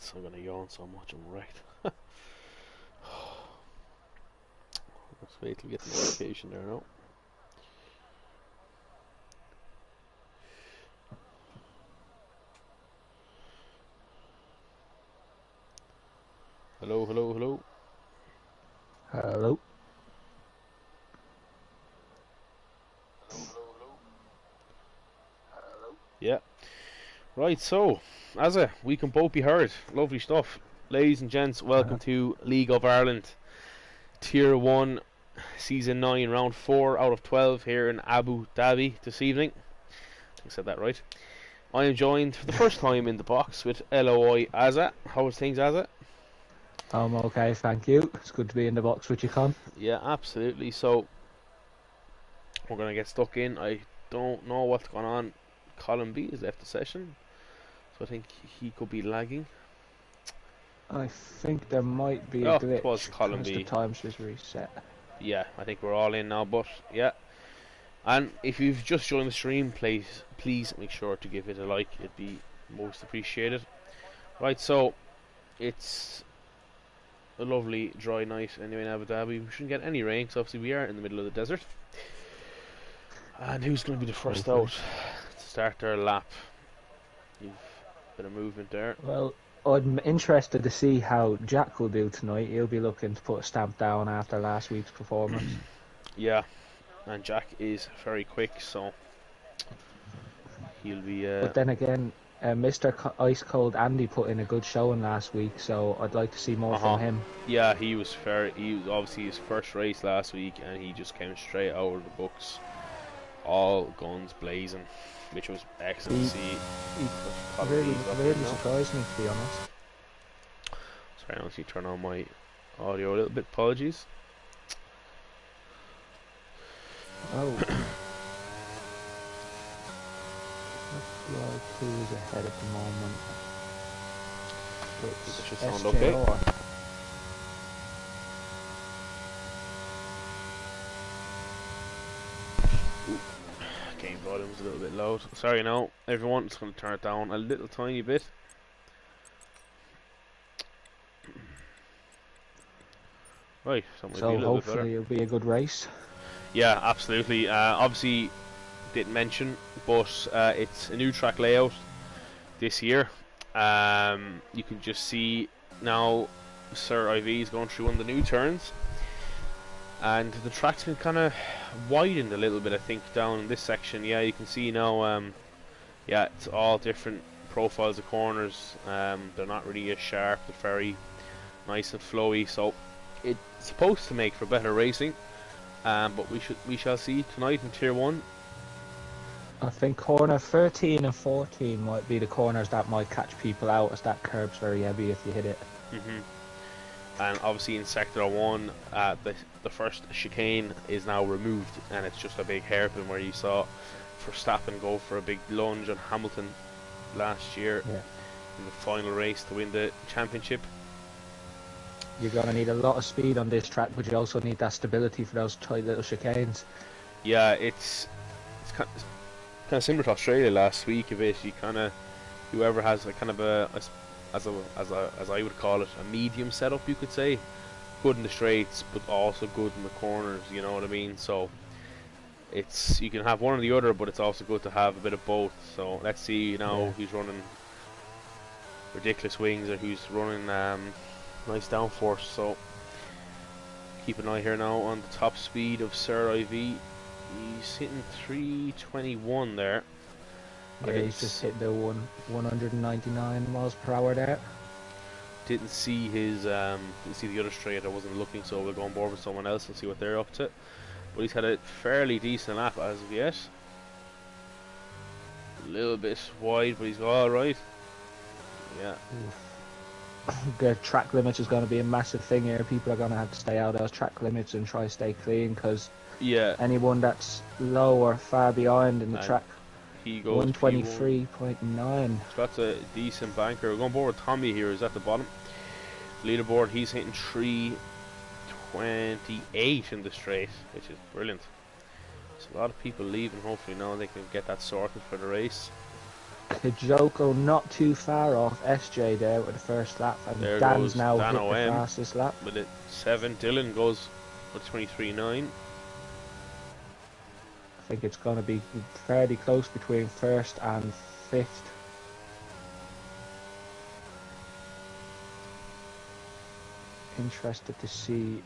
minutes. I'm gonna yawn so much I'm wrecked. Let's wait till we get the notification there now. Hello, hello, hello. Hello. Yeah. Right, so, Azza, we can both be heard. Lovely stuff. Ladies and gents, welcome to League of Ireland Tier 1 Season 9 Round 4 out of 12 here in Abu Dhabi this evening. I think I said that right. I am joined for the first time in the box with LOI Azza. How's things, Azza? I'm okay, thank you. It's good to be in the box with you, Con. Yeah, absolutely. So, we're going to get stuck in. I don't know what's going on. Colin B has left the session, so I think he could be lagging. I think there might be a Oh, glitch it was Colin because B. the times was reset. Yeah, I think we're all in now, but yeah. And if you've just joined the stream, please make sure to give it a like. It'd be most appreciated. Right, so it's a lovely dry night anyway in Abu Dhabi. We shouldn't get any rain because obviously we are in the middle of the desert. And who's going to be the first out to start their lap? You've a bit of movement there. Well, I'm interested to see how Jack will do tonight. He'll be looking to put a stamp down after last week's performance. Yeah, and Jack is very quick, so he'll be. But then again, Mr. Ice Cold Andy put in a good showing last week, so I'd like to see more from him. Yeah, he was fair. He was obviously his first race last week, and he just came straight out of the books, all guns blazing, which was excellent to see. He really surprised me, to be honest. Sorry, I actually turn on my audio a little bit. Apologies. Oh. Looks like who's ahead at the moment. It's That should sound SJR. okay. Game volume's a little bit loud. Sorry now, everyone. Just going to turn it down a little tiny bit. Right, So hopefully it'll be a good race. Yeah, absolutely. Obviously, didn't mention, but it's a new track layout this year. You can just see now Sir IV is going through one of the new turns, and the track's been kind of widened a little bit, I think, down in this section. Yeah, you can see now. Yeah, it's all different profiles of corners. They're not really as sharp. They're very nice and flowy. So it's supposed to make for better racing. But we shall see tonight in Tier 1. I think corner 13 and 14 might be the corners that might catch people out, as that curb's very heavy if you hit it. And obviously in Sector 1, the first chicane is now removed, and it's just a big hairpin where you saw Verstappen go for a big lunge on Hamilton last year in the final race to win the championship. You're going to need a lot of speed on this track, but you also need that stability for those tight little chicanes. Yeah, it's kind of similar to Australia last week. A bit, you kind of whoever has a kind of as I would call it, a medium setup, you could say, good in the straights, but also good in the corners. You know what I mean? So it's you can have one or the other, but it's also good to have a bit of both. So let's see now who's running ridiculous wings or who's running nice downforce. So keep an eye here now on the top speed of Sir IV. He's hitting 321 there. Yeah, he's just hit the 199 miles per hour there. Didn't see his didn't see the other straight. I wasn't looking, so we'll go on board with someone else and see what they're up to. But he's had a fairly decent lap as of yet. A little bit wide, but he's all right. Yeah. The track limits is going to be a massive thing here. People are going to have to stay out of those track limits and try to stay clean, because anyone that's low or far behind in the track, he goes 123.9. That's a decent banker. We're going board with Tommy here. Is at the bottom leaderboard. He's hitting 328 in the straight, which is brilliant. So a lot of people leaving. Hopefully now they can get that sorted for the race. Kajoko not too far off SJ there with the first lap, and there Dan's goes now Dan hit the OM fastest lap. with it 7. Dylan goes with 23.9. I think it's going to be fairly close between first and fifth. Interested to see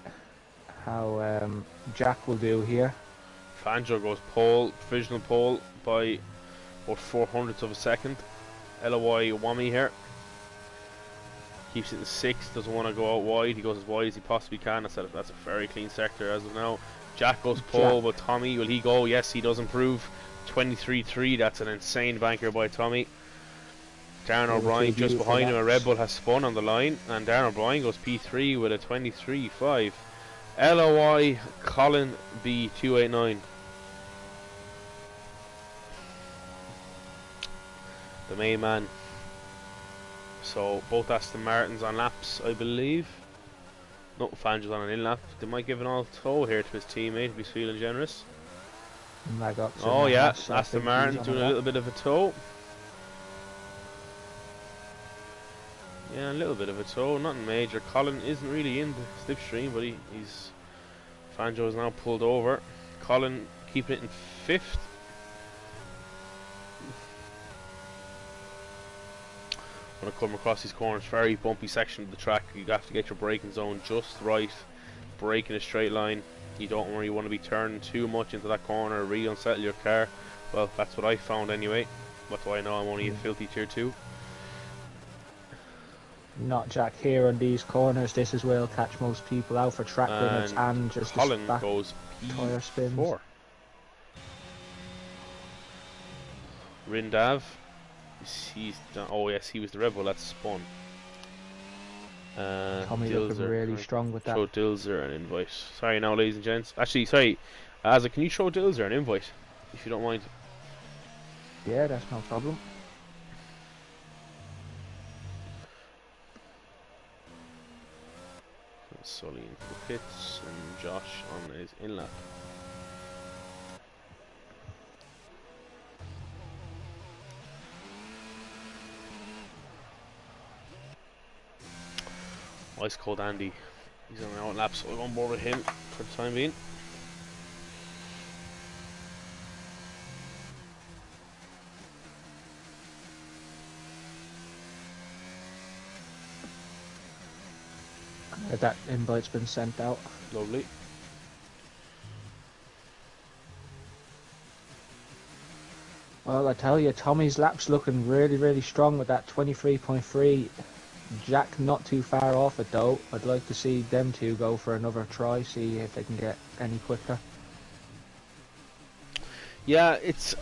how Jack will do here. Fangio goes pole, provisional pole by about 400ths of a second. LOY Wami here. Keeps it in 6th, doesn't want to go out wide. He goes as wide as he possibly can. That's a very clean sector as of now. Jack goes pole, but Tommy, will he go? Yes, he does improve. 23.3, that's an insane banker by Tommy. Darren O'Brien just behind him, a Red Bull has spun on the line, and Darren O'Brien goes P3 with a 23.5. LOI Colin B289. The main man. So both Aston Martins on laps, I believe. No, Fangio's on an in lap. They might give an all tow here to his teammate if he's feeling generous. Oh yeah, Aston Martin doing a little bit of a tow. Yeah, a little bit of a tow, nothing major. Colin isn't really in the slipstream, but he's Fangio is now pulled over. Colin keeping it in 5th. When I come across these corners, very bumpy section of the track, you have to get your braking zone just right. Brake in a straight line. You don't really want to be turning too much into that corner, really unsettle your car. Well, that's what I found anyway. That's why I know I'm only a filthy tier 2. Not Jack here on these corners. This is where he'll catch most people out for track limits and just Colin goes tire spins. P4. Rindav. Oh yes, he was the Red Bull that spun. Tommy looking really strong with that. Throw Dilzer an invite. Sorry now, ladies and gents. Actually, sorry, Azza, can you throw Dilzer an invite, if you don't mind? Yeah, that's no problem. Sully into the pits and Josh on his in lap. Ice cold Andy. He's on our lap, so I'm on board with him for the time being. That invite's been sent out. Lovely. Well, I tell you, Tommy's lap's looking really strong with that 23.3. Jack not too far off it though. I'd like to see them two go for another try, see if they can get any quicker. Yeah,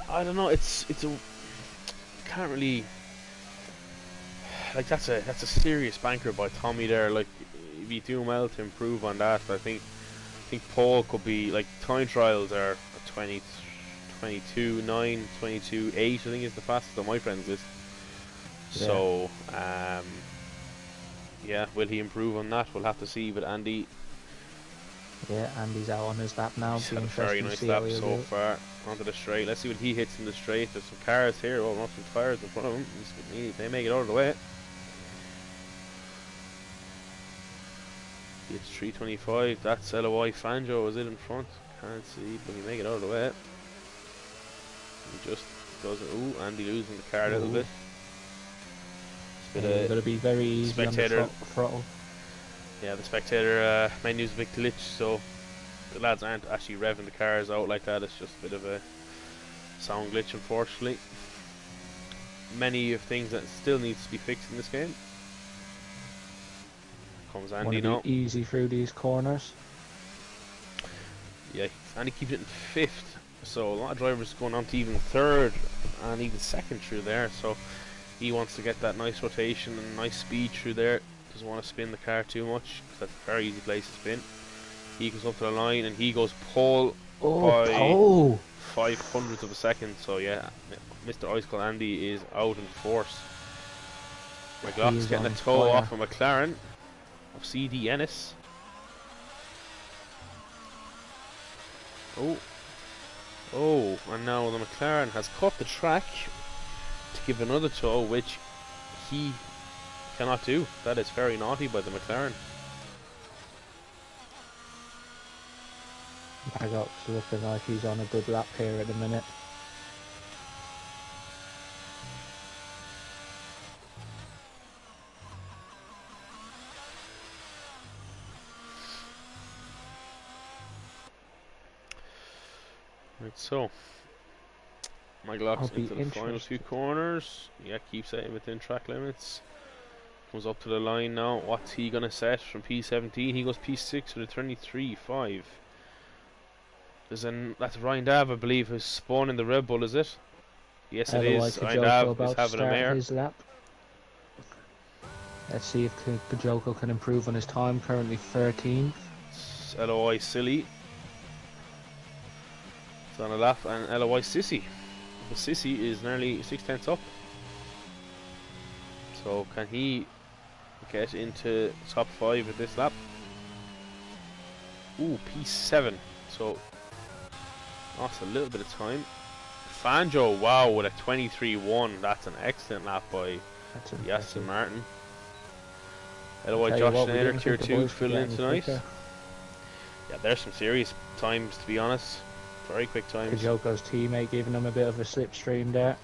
I don't know, can't really, like, that's a serious banker by Tommy there. Like, if you do well to improve on that, I think Paul could be, like, time trials are 22.9, 22.8 I think is the fastest on my friends list. Yeah. So yeah, will he improve on that? We'll have to see. But Andy, yeah, Andy's out on his lap now. He's had a very nice lap so far onto the straight. Let's see what he hits in the straight. There's some cars here. Oh, not some tires in front of him. They make it out of the way. It's 325. That's LOI Fangio. Is it in front? Can't see, but he make it out of the way. He just does it. Ooh, Andy losing the car a little bit. It's going to be very easy spectator on the throttle. Yeah, the spectator menu's a big glitch, so the lads aren't actually revving the cars out like that. It's just a bit of a sound glitch, unfortunately. Many of things that still needs to be fixed in this game. Comes Andy now. Easy through these corners. Yeah, Andy keeps it in 5th, so a lot of drivers going on to even 3rd and even 2nd through there. So he wants to get that nice rotation and nice speed through there. Doesn't want to spin the car too much because that's a very easy place to spin. He goes up to the line and he goes pole by 500ths of a second. So yeah, Mr. Ice Cold Andy is out in force. McLaughlin's getting a toe off of McLaren of CD Ennis. Oh, and now the McLaren has cut the track to give another tow, which he cannot do. That is very naughty by the McLaren. Magok's looking like he's on a good lap here at the minute. Right, so Magok's into the final two corners. Yeah, keeps it within track limits. Comes up to the line now. What's he gonna set from P17? He goes P6 with a 23.5. That's Ryan Dav, I believe, who's spun in the Red Bull, is it? Yes, it is. Ryan Dav is having a mare. His lap. Let's see if Kajoko can improve on his time. Currently 13th. LOI Silly. It's on a lap, and LOI Sissy. But Sissy is nearly 6/10 up. So can he get into top 5 at this lap? Ooh, P7. So lost a little bit of time. Fanjo, wow, with a 23.1. That's an excellent lap by Aston Martin. LOI Josh Schneider, tier 2, filling in tonight. Yeah, there's some serious times, to be honest. Very quick times. Kajoko's teammate giving him a bit of a slipstream there.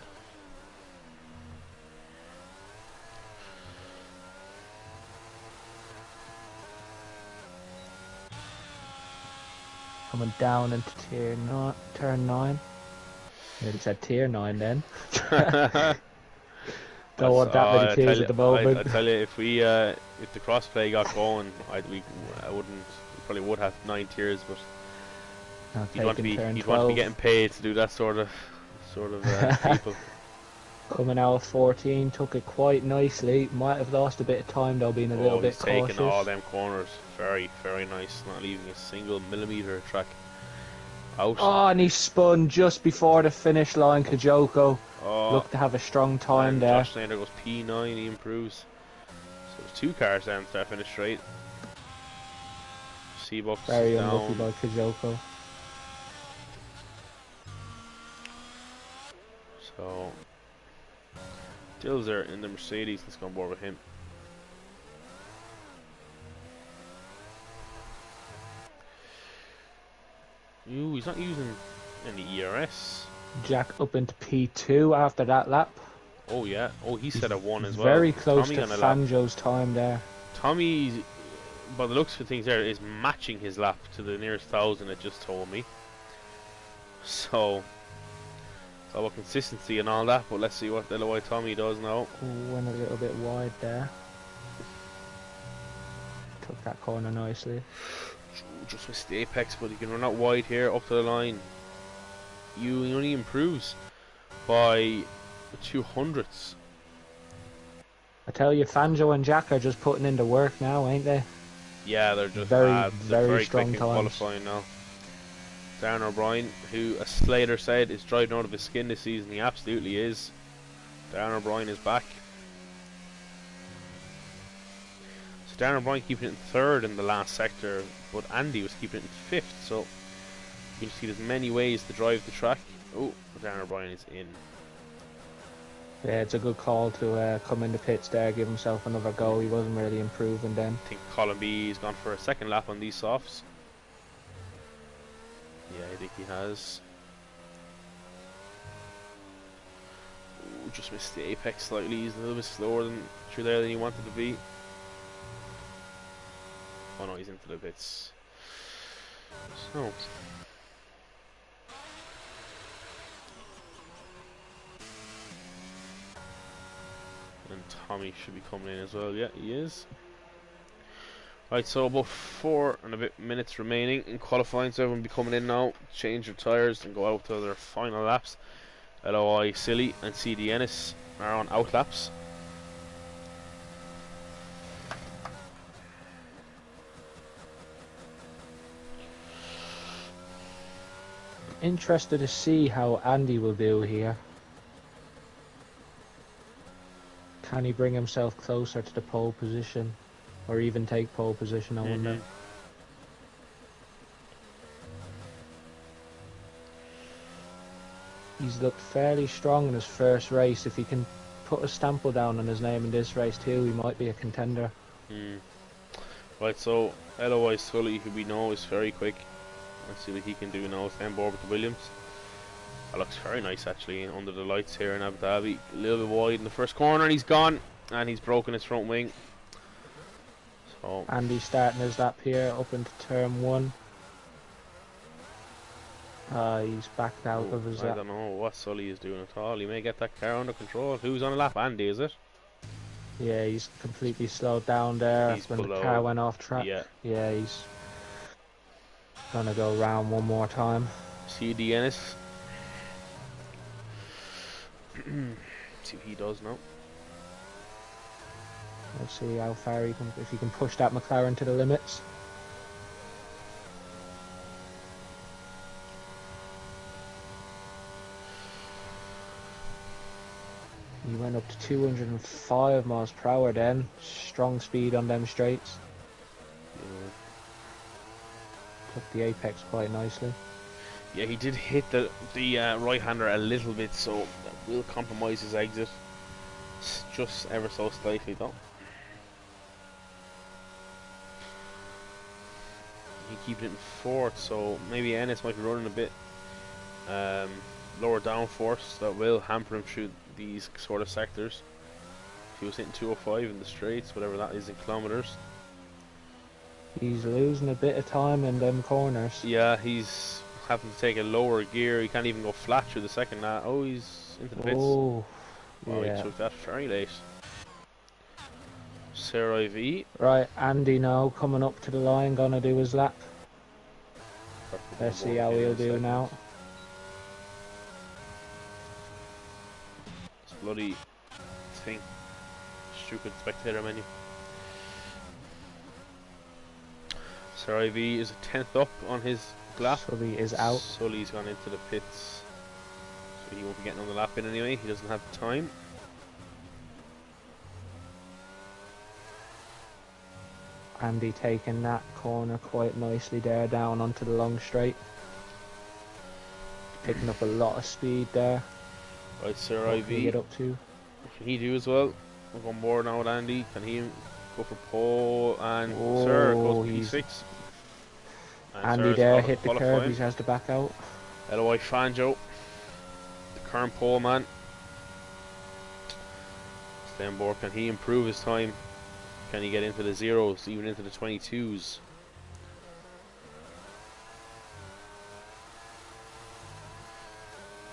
Coming down into turn 9. Nearly said tier 9 then. Don't want that many tiers at the moment. I tell you, if the crossplay got going, we probably would have 9 tiers, but you'd want to be getting paid to do that sort of people. Coming out of 14, took it quite nicely. Might have lost a bit of time though, being a little bit cautious. Taking all them corners, very, very nice. Not leaving a single millimeter of track out. Oh, and he spun just before the finish line. Kajoko looked to have a strong time there. Josh Schneider goes P9, he improves. So there's 2 cars down to that finish straight. Seabucks very down. Unlucky by Kajoko. So Dill's there in the Mercedes. Let's go on board with him. Ooh, he's not using any ERS. Jack up into P2 after that lap. Oh yeah. Oh, he set a 1 as well. Very close to Fanjo's time there. Tommy, by the looks of things there, is matching his lap to the nearest 1,000 it just told me. So it's all about consistency and all that, but let's see what LOI Tommy does now. Went a little bit wide there. Took that corner nicely. Just missed the apex, but he can run out wide here, up to the line. He only improves by 200ths. I tell you, Fanjo and Jack are just putting in the work now, ain't they? Yeah, they're just very strong quick in times. qualifying now. Darren O'Brien, who, as Slater said, is driving out of his skin this season. He absolutely is. Darren O'Brien is back. So Darren O'Brien keeping it in 3rd in the last sector, but Andy was keeping it in 5th. So you can see there's many ways to drive the track. Oh, Darren O'Brien is in. Yeah, it's a good call to come in the pits there, give himself another go. He wasn't really improving then. I think Colin B has gone for a 2nd lap on these softs. Yeah, I think he has. Ooh, just missed the apex slightly. He's a little bit slower through there than he wanted to be. Oh no, he's into the pits. So and Tommy should be coming in as well. Yeah, he is. Right, so about 4 and a bit minutes remaining in qualifying, so everyone will be coming in now, change their tyres and go out to their final laps. LOI Silly and CD Ennis are on out laps. Interested to see how Andy will do here. Can he bring himself closer to the pole position? Or even take pole position, I wonder. He's looked fairly strong in his first race. If he can put a stamp down on his name in this race too, he might be a contender. Right, so LOI Sully, who we know is very quick. Let's see what he can do now. Stand board with the Williams. That looks very nice actually under the lights here in Abu Dhabi. A little bit wide in the first corner and he's gone. And he's broken his front wing. So Andy's starting his lap here up into turn 1. He's backed out of his lap. I don't know what Sully is doing at all. He may get that car under control. Who's on a lap? Andy, is it? Yeah, he's completely slowed down there He's when below. the car went off track. Yeah, he's gonna go round one more time. See the Ennis. See what he does now. Let's see how far he can, if he can push that McLaren to the limits. He went up to 205 miles per hour then. Strong speed on them straights. Took the apex quite nicely. Yeah, he did hit the right-hander a little bit, so that will compromise his exit. Just ever so slightly though. He keeps it in 4th, so maybe Ennis might be running a bit lower downforce. That will hamper him through these sort of sectors. If he was hitting 205 in the straights, whatever that is in kilometers. He's losing a bit of time in them corners. Yeah, he's having to take a lower gear. He can't even go flat through the second lap. Oh, he's into the pits. Oh, wow, yeah. he took that very late. Sir IV. Right, Andy now coming up to the line, gonna do his lap. Let's see how he'll do now. It's a bloody thing. Stupid spectator menu. Sir IV is a 10th up on his lap. Sully is out. Sully's gone into the pits. So he won't be getting on the lap in anyway. He doesn't have time. Andy taking that corner quite nicely there down onto the long straight. Picking up a lot of speed there. Right, Sir What IV. can he get up to? What can he do as well? We're on board now with Andy. Can he go for pole? And Sir goes P6. And Andy Sir's there hit the curb. qualifying. He has to back out. LOI Fanjo, the current pole man. Stay on board. Can he improve his time? Can he get into the zeros, even into the 22s?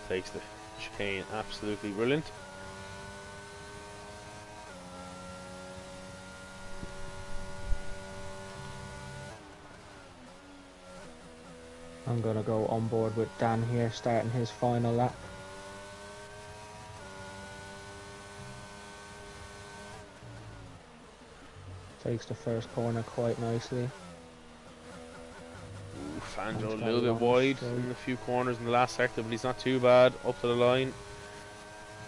Takes the chicane, absolutely brilliant. I'm gonna go on board with Dan here, starting his final lap. Takes the first corner quite nicely. Ooh, Fanjo a little bit wide in a few corners in the last sector, but he's not too bad. Up to the line.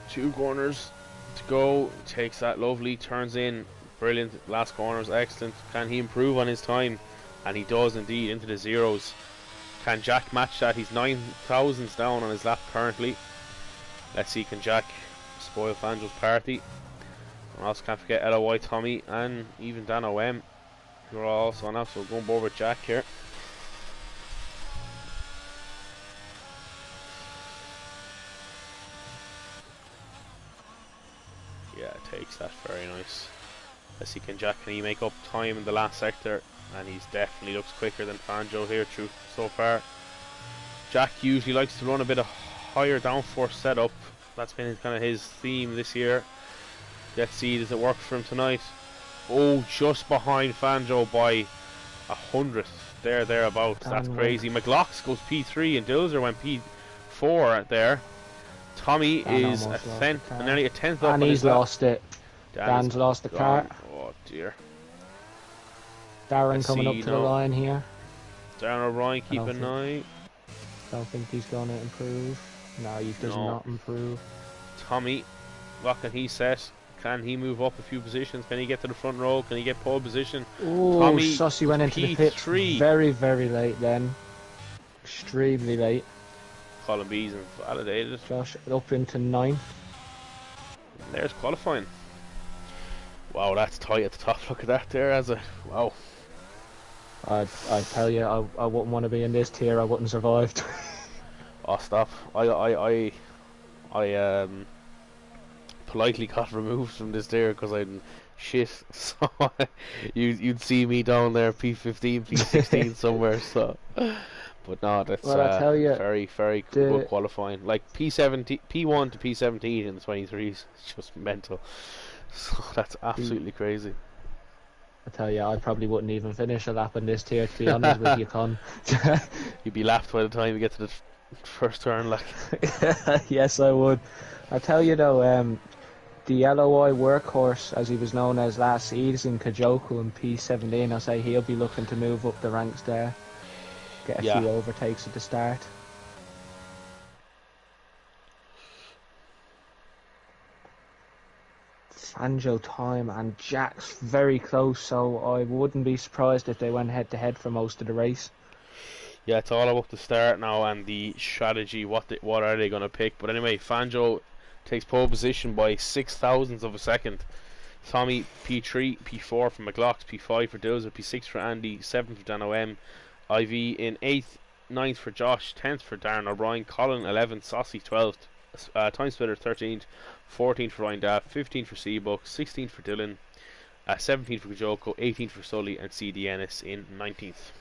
2 corners to go. Takes that lovely, turns in. Brilliant. Last corner was excellent. Can he improve on his time? And he does indeed, into the zeros. Can Jack match that? He's 9 thousandths down on his lap currently. Let's see, can Jack spoil Fanjo's party? And also can't forget LOI Tommy and even Dan OM, who are also on out, so going board with Jack here. Yeah, takes that very nice. Let's see, can he make up time in the last sector? And he's definitely looks quicker than Fanjo here through so far. Jack usually likes to run a bit of higher downforce setup. That's been kind of his theme this year. Let's see, does it work for him tonight? Oh, just behind Fanjo by 100th. Thereabouts. That's crazy. McLaughlin goes P3 and Dilzer went P4 there. Tommy is nearly a 10th up. And he's lost it. Dan's lost the car. Oh dear. Darren coming up to the line here. Darren O'Brien, keep an eye. Don't think he's going to improve. No, he does not improve. Tommy, what can he set? Can he move up a few positions? Can he get to the front row? Can he get pole position? Oh, Tommy Sussy went into the pit very, very late then. Extremely late. Colin B's invalidated. Josh up into 9th. And there's qualifying. Wow, that's tight at the top. Look at that there. Wow. I tell you, I wouldn't want to be in this tier. I wouldn't survive. Oh, stop. I politely got removed from this tier because I'm shit. So you'd see me down there, P15, P16 somewhere. So, but no, that's Well, I tell you, very good qualifying. Like P17, P1 to P17 in the 23s, it's just mental. So that's absolutely crazy. I tell you, I probably wouldn't even finish a lap in this tier, to be honest with you, Con. You'd be lapped by the time you get to the first turn, like. Yes, I would. I tell you though, the LOI workhorse, as he was known as last season, Kajoku in P17, I say he'll be looking to move up the ranks there, get a few overtakes at the start. Fangio time and Jack's very close, so I wouldn't be surprised if they went head to head for most of the race. Yeah, it's all about the start now and the strategy. What are they going to pick? But anyway, Fangio takes pole position by 0.06 of a second. Tommy P3, P4 for McLaughlin, P5 for Dozer, P6 for Andy, 7th for Dan OM, IV in 8th, 9th for Josh, 10th for Darren O'Brien, Colin 11th, Saucy 12th, Time Splitter 13th, 14th for Ryan Daff, 15th for Seabuck, 16th for Dylan, 17th for Kajoko, 18th for Sully, and CD Ennis in 19th.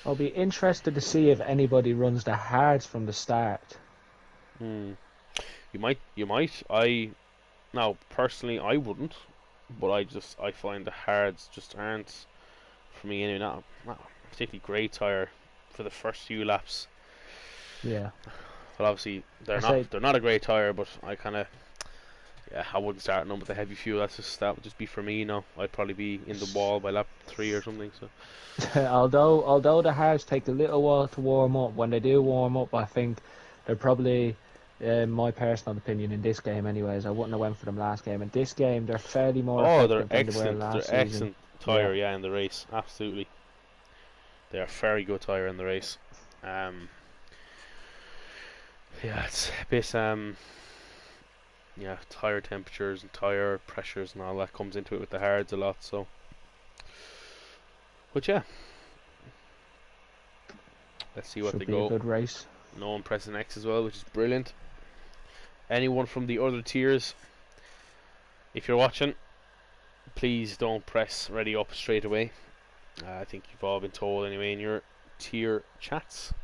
I'll be interested to see if anybody runs the hards from the start. You might. Now, personally, I wouldn't, but I find the hards just aren't, for me anyway, not particularly great tyre for the first few laps. Yeah. But obviously, they're not a great tyre, but I wouldn't start them with the heavy fuel. That would just be for me, you know. I'd probably be in the wall by lap 3 or something. So. although the hards take a little while to warm up, when they do warm up, I think they're probably, my personal opinion in this game anyways, I wouldn't have went for them last game. In this game, they're fairly more effective than they were last season. They're excellent tyre, in the race. Absolutely. They are very good tyre in the race. It's a bit, tyre temperatures and tyre pressures and all that comes into it with the hards a lot, so. But yeah. Let's see what they go. Should be a good race. No one pressing X as well, which is brilliant. Anyone from the other tiers, if you're watching, please don't press ready up straight away. I think you've all been told anyway in your tier chats.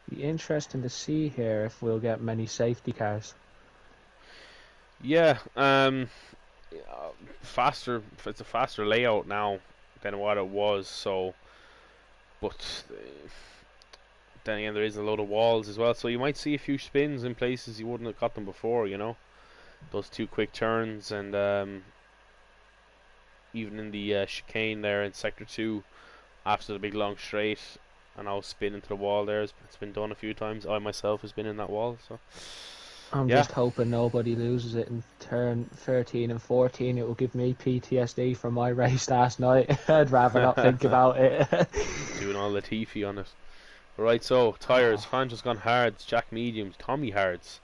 Be interesting to see here if we'll get many safety cars. Yeah, faster. It's a faster layout now than what it was. So, but then again, there is a load of walls as well. So you might see a few spins in places you wouldn't have got them before. You know, those 2 quick turns and even in the chicane there in sector 2 after the big long straight. And I'll spin into the wall there. It's been done a few times. I myself has been in that wall. So I'm just hoping nobody loses it in turn 13 and 14. It will give me PTSD from my race last night. I'd rather not think about it. Doing all the Latifi on it. Right, so tyres. Fangio's gone hards. Jack mediums. Tommy hards.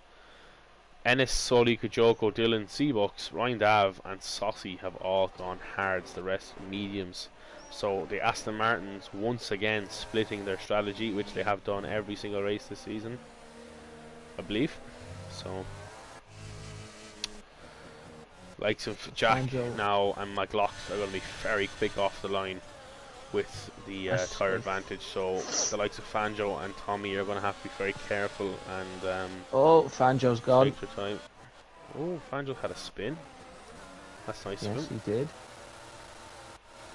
Ennis, Sully, Kajoko, Dylan, Seabucks, Ryan Dav, and Saucy have all gone hards. The rest mediums. So the Aston Martins once again splitting their strategy, which they have done every single race this season, I believe. So likes of Jack Fangio now and McLaughlin are going to be very quick off the line with the tyre advantage. So the likes of Fangio and Tommy are going to have to be very careful and Fangio's gone. take their time. Oh, Fangio had a spin. That's nice of him. Yes, he did.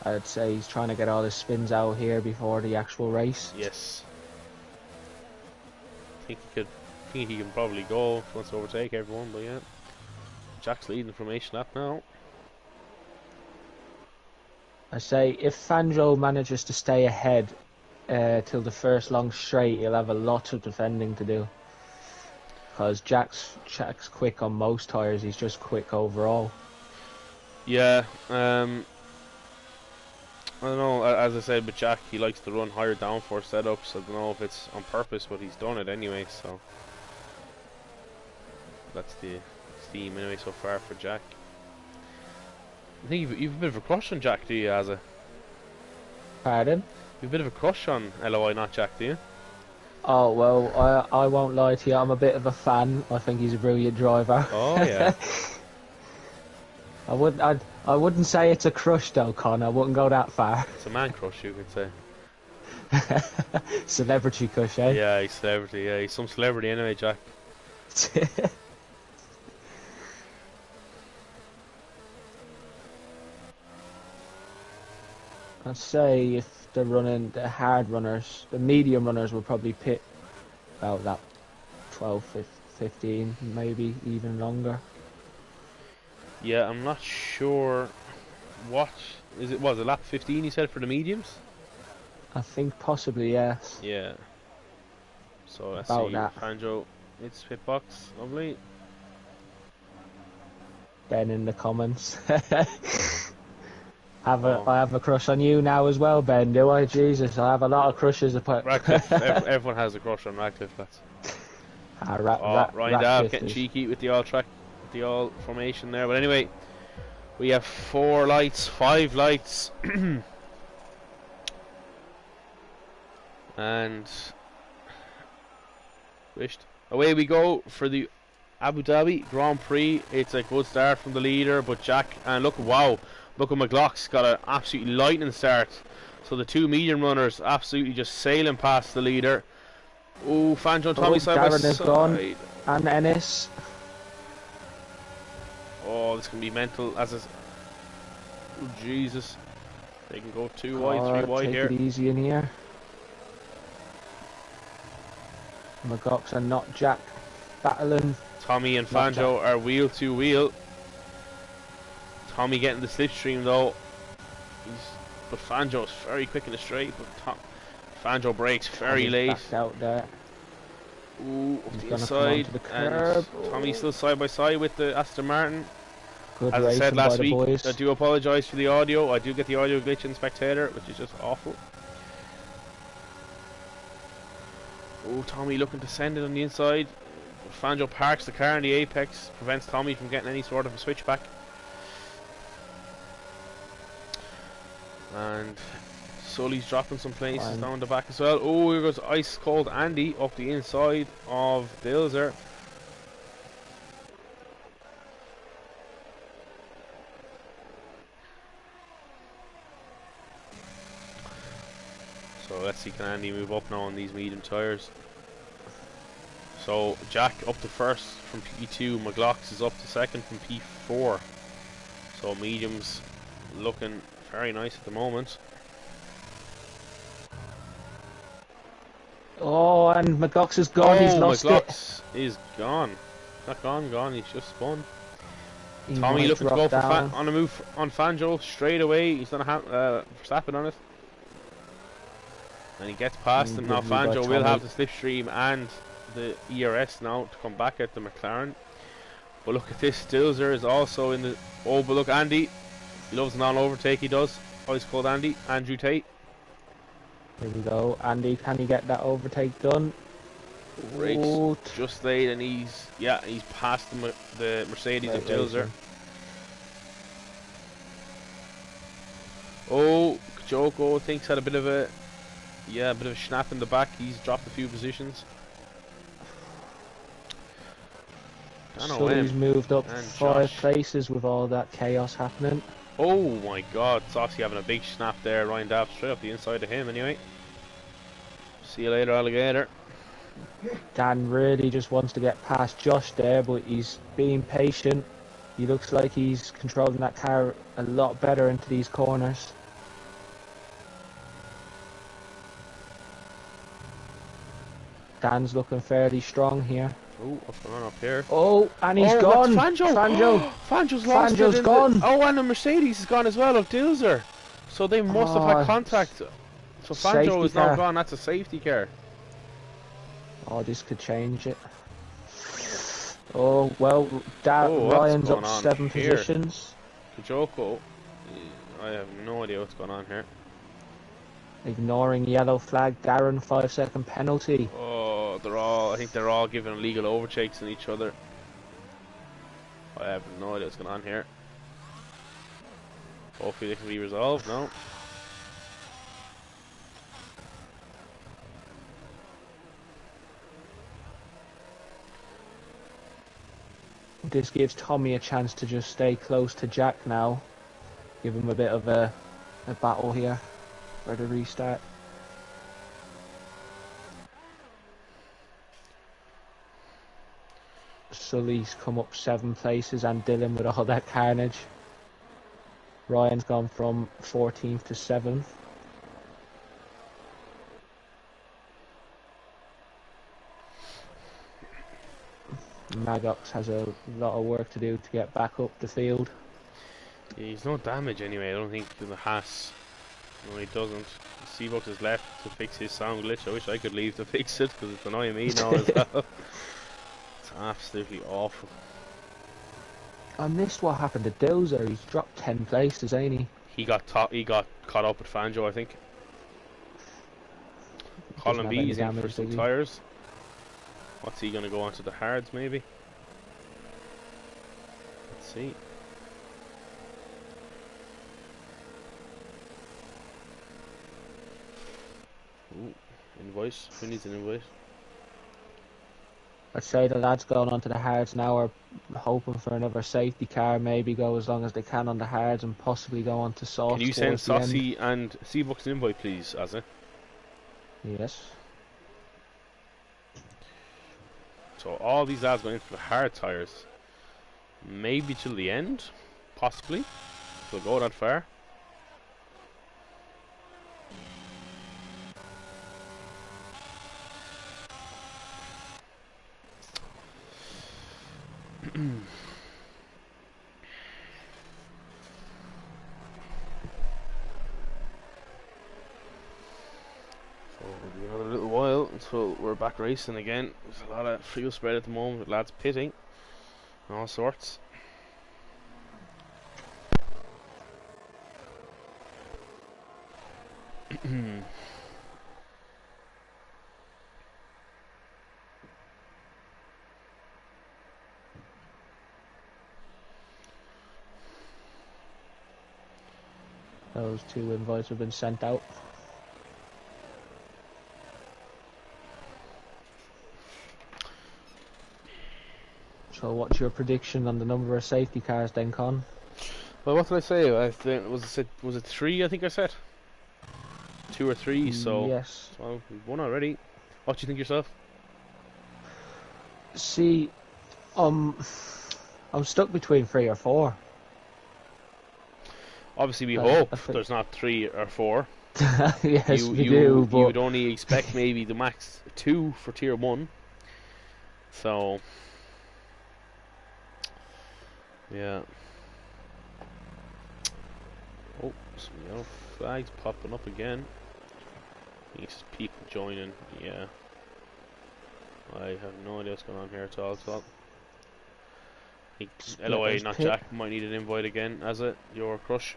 I'd say he's trying to get all his spins out here before the actual race. Yes. I think he can probably go if he wants to overtake everyone, but yeah. Jack's leading from H lap now. I say if Fangio manages to stay ahead till the first long straight, he'll have a lot of defending to do. Because Jack's quick on most tyres, he's just quick overall. Yeah, I don't know, as I said with Jack, he likes to run higher downforce setups. I don't know if it's on purpose, but he's done it anyway, so that's the theme anyway so far for Jack. I think you've a bit of a crush on Jack, do you, Azza? Pardon? You've a bit of a crush on LOI, not Jack, do you? Oh well, I won't lie to you. I'm a bit of a fan. I think he's a brilliant driver. Oh yeah. I wouldn't say it's a crush though, Con. I wouldn't go that far. It's a man crush, you could say. Celebrity crush, eh? Yeah, he's celebrity. Yeah, he's some celebrity anyway, Jack. I'd say if they're running the hard runners, the medium runners will probably pit about that 12, 15, maybe even longer. Yeah, I'm not sure what is it. Was it lap 15? You said for the mediums? I think possibly yes. Yeah. So let's About see. that. Fanjo, it's pit box, lovely. Ben in the comments. I have a crush on you now as well, Ben. Do I? Jesus, I have a lot of crushes. Radcliffe. Everyone has a crush on Radcliffe. That's. Ryan Dav getting cheeky with the all track, with the all formation there. But anyway, we have 4 lights, 5 lights, and away we go for the Abu Dhabi Grand Prix. It's a good start from the leader, but Jack, and look, wow, look at McLaugh's got an absolutely lightning start. So the 2 medium runners absolutely just sailing past the leader. Oh, Fanjo and Tommy side by Darren is side. gone, and Ennis. Oh, this can be mental. Oh, Jesus. They can go 2 wide, 3 wide here. Take it easy in here. McGox and not Jack battling. Tommy and Fanjo are wheel to wheel. Tommy getting the slipstream though. But Fanjo's very quick in the straight. But Fanjo brakes very late. Backed out there. Ooh, up the inside. And Tommy's still side by side with the Aston Martin. Good As I said last week, boys. I do apologise for the audio. I do get the audio glitch in Spectator, which is just awful. Oh, Tommy looking to send it on the inside. Fanjo parks the car in the apex, prevents Tommy from getting any sort of a switchback. And Sully's dropping some places down the back as well. Oh, here goes ice cold Andy up the inside of Dilzer. So let's see, can Andy move up now on these medium tyres? So Jack up to first from P2, McLaugh's is up to second from P4. So mediums looking very nice at the moment. Oh, and McGox is gone. He's lost McLaugh's is gone. Not gone. He's just spun. Tommy looking to go for on a move on Fanjo straight away. He's gonna have Verstappen on it, and he gets past him. Now Fanjo will have the slipstream and the ERS now to come back at the McLaren. But look at this, Dilzer is also in the. Oh, but look, Andy, he loves an on-overtake. He does. Ice cold Andy, Andrew Tate. Here we go, Andy. Can he get that overtake done? Right, just late, and he's past the Mercedes of Dilzer. Oh, Joko thinks had a bit of a snap in the back. He's dropped a few positions. So he's moved up 5 places with all that chaos happening. Oh my God, Saucy having a big snap there. Ryan Daff straight up the inside of him anyway. See you later, alligator. Dan really just wants to get past Josh there, but he's being patient. He looks like he's controlling that car a lot better into these corners. Dan's looking fairly strong here. Oh, what's going on up here? Oh, and he's gone. Fanjo. Fanjo's lost. Fanjo's gone. And the Mercedes is gone as well of Dilzer. So they must have had contact. So Fanjo is now gone. That's a safety car. Oh, this could change it. Oh, well, Ryan's up 7 positions. Joko, I have no idea what's going on here. Ignoring yellow flag, Darren 5-second penalty. Oh, I think they're all giving illegal overtakes on each other. I have no idea what's going on here. Hopefully they can be resolved. No. This gives Tommy a chance to just stay close to Jack now. Give him a bit of a battle here for the restart. Sully's come up 7 places and Dylan with all that carnage. Ryan's gone from 14th to 7th. Maddox has a lot of work to do to get back up the field. Yeah, he's no damage anyway, I don't think, to the Haas. No, he doesn't. Seabuck is left to fix his sound glitch. I wish I could leave to fix it, because it's annoying me now as well. It's absolutely awful. I missed what happened to Dozer. He's dropped 10 places, ain't he? He got caught up with Fanjo, I think. Colin B is in for some tyres. What's he going to go on to the hards, maybe? Let's see. Ooh, invoice. Who needs an invoice? I'd say the lads going on to the hards now are hoping for another safety car, maybe go as long as they can on the hards and possibly go on to soft. Can you send Saucy and Seabuck's an invoice, please, Azza? Yes. So all these lads going in for the hard tyres. Maybe till the end, possibly. If they'll go that far. So it'll be another little while until we're back racing again. There's a lot of fuel spread at the moment with lads pitting and all sorts. Those 2 invites have been sent out. So what's your prediction on the number of safety cars then, Con? Well, what did I say? I think was it 3? I think I said 2 or 3. So yes. Well, we've won already. What do you think yourself? See, I'm stuck between 3 or 4. Obviously, we hope there's not 3 or 4. Yes, we do. You but would only expect maybe the max 2 for tier 1. So, yeah. Oh, some yellow flags popping up again. I think it's just people joining. Yeah. I have no idea what's going on here at all. So I think LOA, not Jack, might need an invite again. As it, your crush.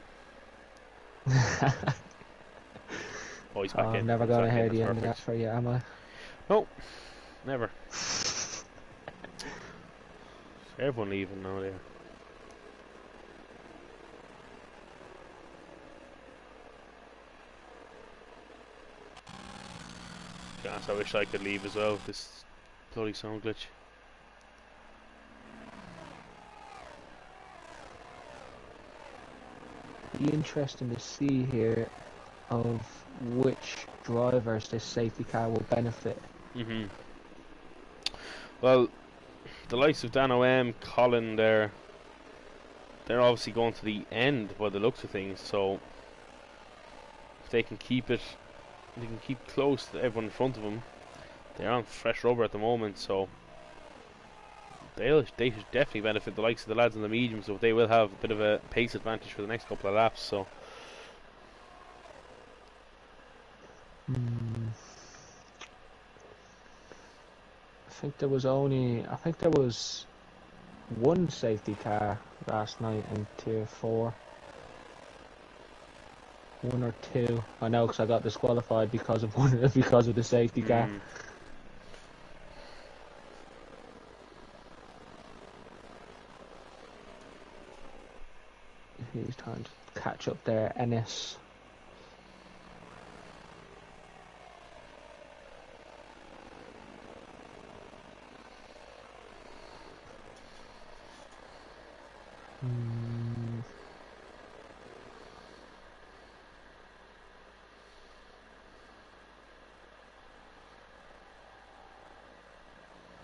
Oh, he's back in. I'm never going to hear the end of that for you, am I? No, never. Everyone leaving now there. Gosh, I wish I could leave as well with this bloody sound glitch. Be interesting to see here of which drivers this safety car will benefit. Well, the likes of Dan O.M., Colin, they're obviously going to the end by the looks of things. So if they can keep it, they can keep close to everyone in front of them. They're on fresh rubber at the moment, so they should definitely benefit the likes of the lads in the medium. So they will have a bit of a pace advantage for the next couple of laps. So. I think there was one safety car last night in tier 4. One or two. I know because I got disqualified because of because of the safety car. He's trying to catch up there, Ennis.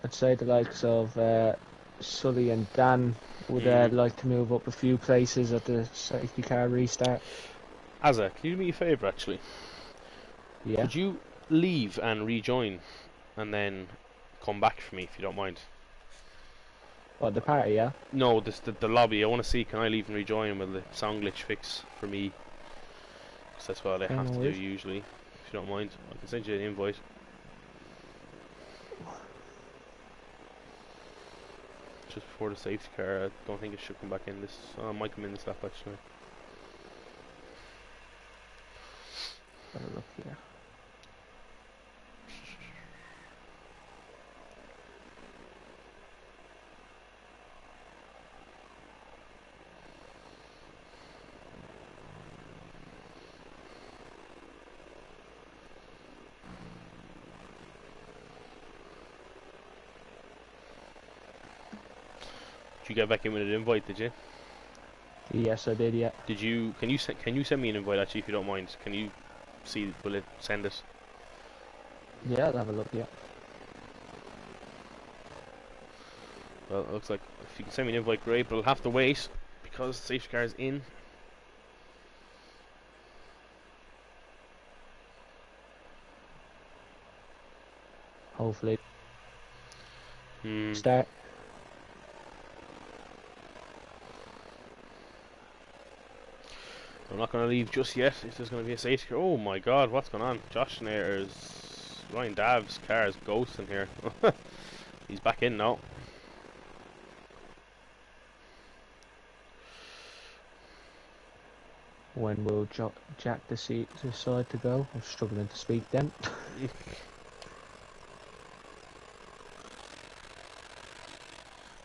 I'd say the likes of Sully and Dan would like to move up a few places at the safety car restart. Azza, can you do me a favour actually? Yeah. Could you leave and rejoin and then come back for me if you don't mind? What, the party, yeah? No, the lobby. I want to see, can I leave and rejoin with the sound glitch fix for me? Because that's what I have to do usually. If you don't mind, I can send you an invite. Just before the safety car. I don't think it should come back in this. Oh, it might come in this lap actually. Have a look here. Did you get back in with an invite? Did you? Yes, I did. Yeah. Did you? Can you send me an invite actually if you don't mind? Can you see? Will it send it? Yeah, I'll have a look. Yeah. Well, it looks like if you can send me an invite, great. But I'll have to wait because the safety car is in. Hopefully. Start. I'm not going to leave just yet. If there's going to be a safety car. Oh my God, what's going on? Josh Nair's Ryan Dav's car is ghosting here. He's back in now. When will Jack decide to go? I'm struggling to speak then.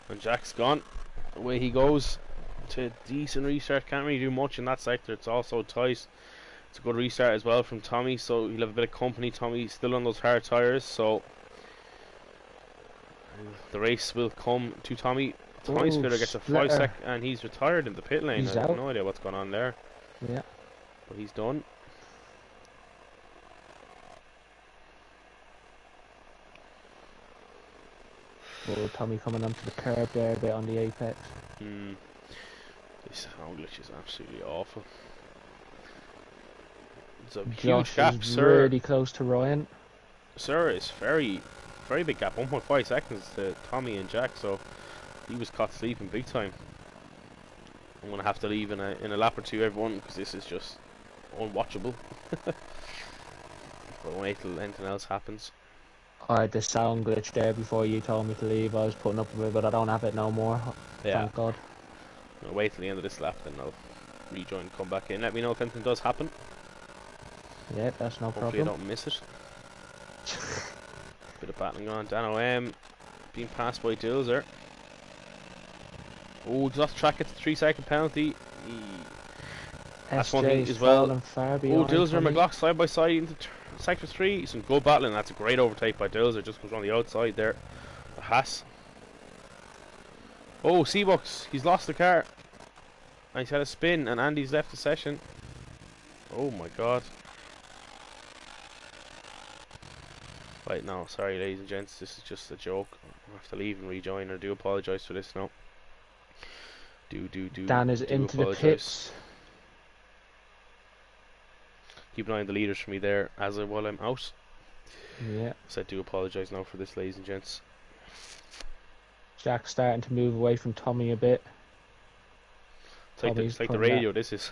And Jack's gone. Away he goes to a decent restart. Can't really do much in that sector. It's also tight. It's a good restart as well from Tommy, so he'll have a bit of company. Tommy's still on those hard tyres, so the race will come to Tommy. Tommy's fitter gets a 5 sec, and he's retired in the pit lane. I have no idea what's going on there. Yeah. But he's done. Oh, Tommy coming onto the curb there a bit on the apex. This sound glitch is absolutely awful. It's a Josh huge gap, is sir. really close to Ryan. Sir, it's very big gap. 1.5 seconds to Tommy and Jack, so he was caught sleeping big time. I'm gonna have to leave in a lap or two, everyone, because this is just unwatchable. But wait till anything else happens. I had the sound glitch there before you told me to leave. I was putting up with it, but I don't have it no more. Yeah. Thank God. I'll wait till the end of this lap, then I'll rejoin and come back in. Let me know if anything does happen. Yeah, that's no Hopefully problem. I don't miss it. Bit of battling on. Dano being passed by Dilzer. Oh, he's off track. It's a 3-second penalty. That's one thing as well. Oh, Dilzer and McLaughlin side by side into sector 3. Some good battling. That's a great overtake by Dilzer. Just goes on the outside there. The Haas. Oh, Seabucks. He's lost the car. And he's had a spin, and Andy's left the session. Oh my God. Right, no, sorry ladies and gents, this is just a joke. I have to leave and rejoin. I do apologise for this now. Dan is into the pits. Keep an eye on the leaders for me there while I'm out. Yeah. So I do apologise now for this, ladies and gents. Jack's starting to move away from Tommy a bit. It's like the radio, this is.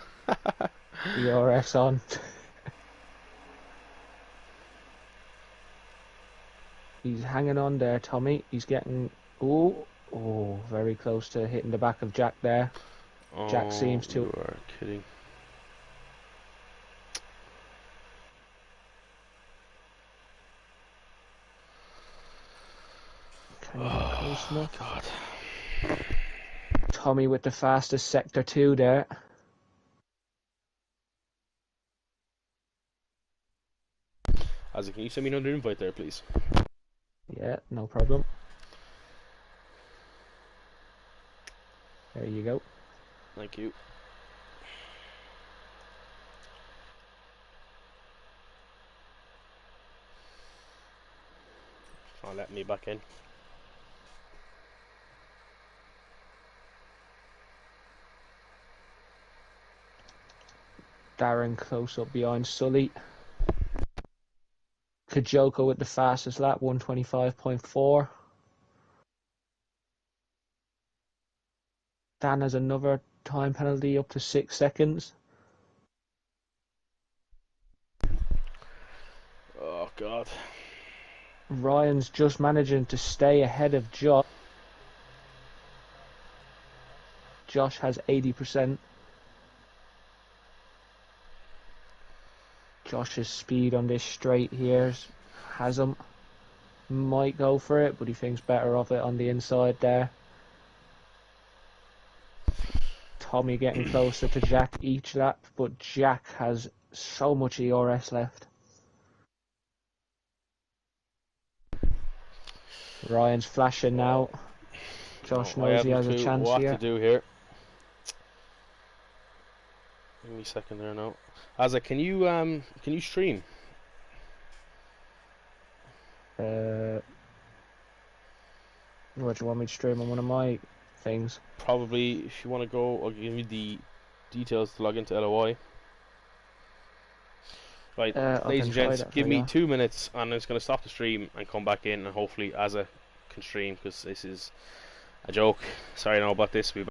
ERS on. He's hanging on there, Tommy. He's getting... Oh, very close to hitting the back of Jack there. Oh, Jack seems to... You are kidding. Can you get close enough? God. Tommy with the fastest sector 2 there. Isaac, can you send me another invite there, please? Yeah, no problem. There you go. Thank you. Oh, let me back in. Darren close up behind Sully. Kajoko with the fastest lap, 125.4. Dan has another time penalty up to 6 seconds. Oh, God. Ryan's just managing to stay ahead of Josh. Josh has 80%. Josh's speed on this straight here has him. Might go for it, but he thinks better of it on the inside there. Tommy getting closer to Jack each lap, but Jack has so much ERS left. Ryan's flashing now. Josh knows he has a chance what here. to do here. Give me a second there now. Isaac, can you stream? What do you want me to stream on one of my things? Probably, if you want to go, I'll give you the details to log into LOI. Right, ladies and gents, give me 2 minutes and I'm just going to stop the stream and come back in and hopefully Asa can stream because this is a joke. Sorry now about this.